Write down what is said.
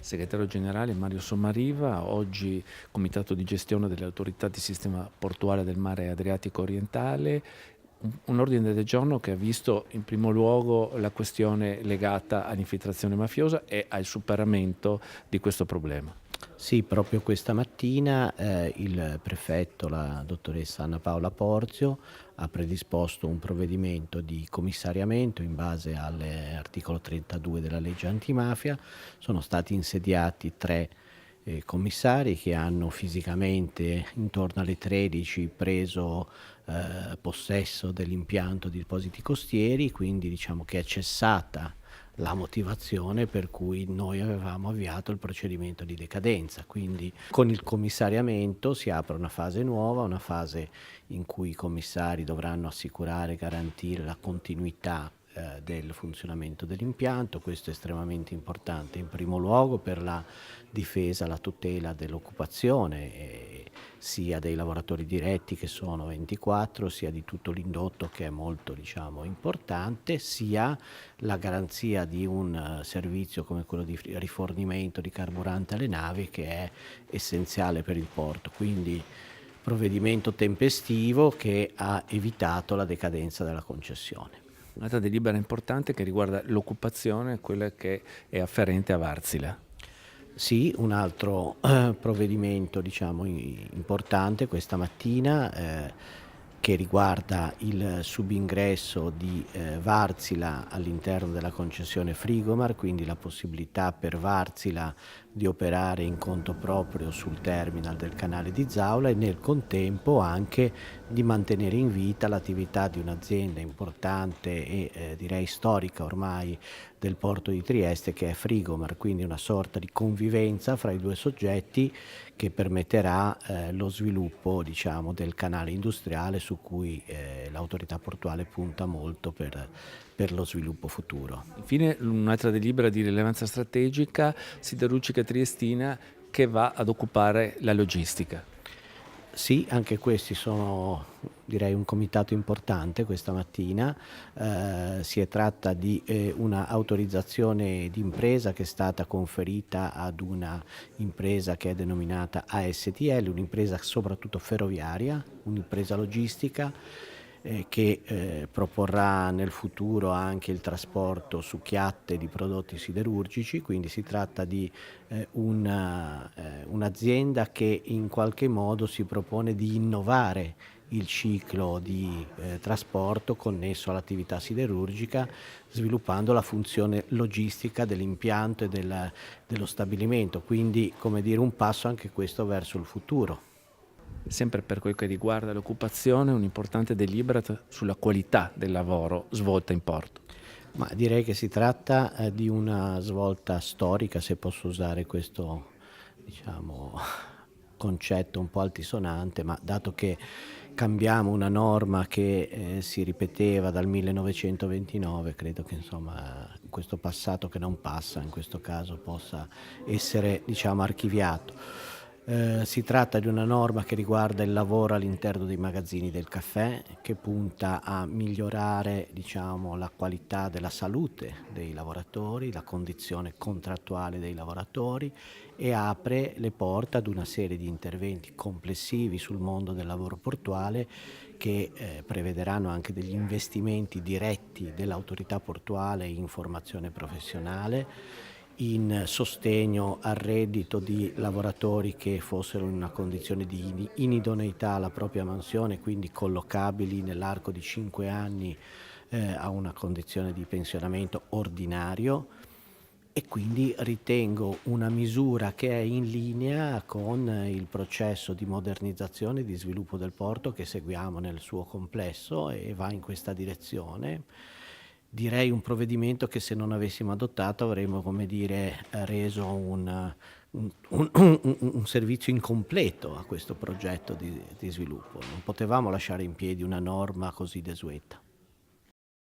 Segretario generale Mario Sommariva, oggi Comitato di gestione delle autorità di sistema portuale del mare Adriatico orientale, un ordine del giorno che ha visto in primo luogo la questione legata all'infiltrazione mafiosa e al superamento di questo problema. Sì, proprio questa mattina il prefetto, la dottoressa Anna Paola Porzio, ha predisposto un provvedimento di commissariamento in base all'articolo 32 della legge antimafia. Sono stati insediati tre commissari che hanno fisicamente intorno alle 13 preso possesso dell'impianto di depositi costieri, quindi diciamo che è cessata la motivazione per cui noi avevamo avviato il procedimento di decadenza. Quindi con il commissariamento si apre una fase nuova, una fase in cui i commissari dovranno assicurare e garantire la continuità del funzionamento dell'impianto. Questo è estremamente importante, in primo luogo per la difesa, la tutela dell'occupazione sia dei lavoratori diretti, che sono 24, sia di tutto l'indotto, che è molto importante, sia la garanzia di un servizio come quello di rifornimento di carburante alle navi, che è essenziale per il porto. Quindi provvedimento tempestivo che ha evitato la decadenza della concessione. Un'altra delibera importante che riguarda l'occupazione, quella che è afferente a Varzila. Sì, un altro provvedimento importante questa mattina che riguarda il subingresso di Varzila all'interno della concessione Frigomar, quindi la possibilità per Varzila di operare in conto proprio sul terminal del canale di Zaula, e nel contempo anche di mantenere in vita l'attività di un'azienda importante e direi storica ormai del porto di Trieste, che è Frigomar, quindi una sorta di convivenza fra i due soggetti che permetterà lo sviluppo del canale industriale su cui l'autorità portuale punta molto per lo sviluppo futuro. Infine un'altra delibera di rilevanza strategica, siderurgica triestina, che va ad occupare la logistica. Sì, anche questi sono direi un comitato importante questa mattina. Si tratta di una autorizzazione di impresa che è stata conferita ad una impresa che è denominata ASTL, un'impresa soprattutto ferroviaria, un'impresa logistica che proporrà nel futuro anche il trasporto su chiatte di prodotti siderurgici. Quindi si tratta di un'azienda che in qualche modo si propone di innovare il ciclo di trasporto connesso all'attività siderurgica, sviluppando la funzione logistica dell'impianto e dello stabilimento, quindi come dire un passo anche questo verso il futuro. Sempre per quel che riguarda l'occupazione, un'importante delibera sulla qualità del lavoro svolta in porto. Ma direi che si tratta di una svolta storica, se posso usare questo concetto un po' altisonante, ma dato che cambiamo una norma che si ripeteva dal 1929, credo che questo passato che non passa in questo caso possa essere archiviato. Si tratta di una norma che riguarda il lavoro all'interno dei magazzini del caffè, che punta a migliorare la qualità della salute dei lavoratori, la condizione contrattuale dei lavoratori, e apre le porte ad una serie di interventi complessivi sul mondo del lavoro portuale che prevederanno anche degli investimenti diretti dell'autorità portuale in formazione professionale, in sostegno al reddito di lavoratori che fossero in una condizione di inidoneità alla propria mansione, quindi collocabili nell'arco di 5 anni a una condizione di pensionamento ordinario. E quindi ritengo una misura che è in linea con il processo di modernizzazione e di sviluppo del porto che seguiamo nel suo complesso, e va in questa direzione. Direi un provvedimento che, se non avessimo adottato, avremmo reso un servizio incompleto a questo progetto di sviluppo. Non potevamo lasciare in piedi una norma così desueta.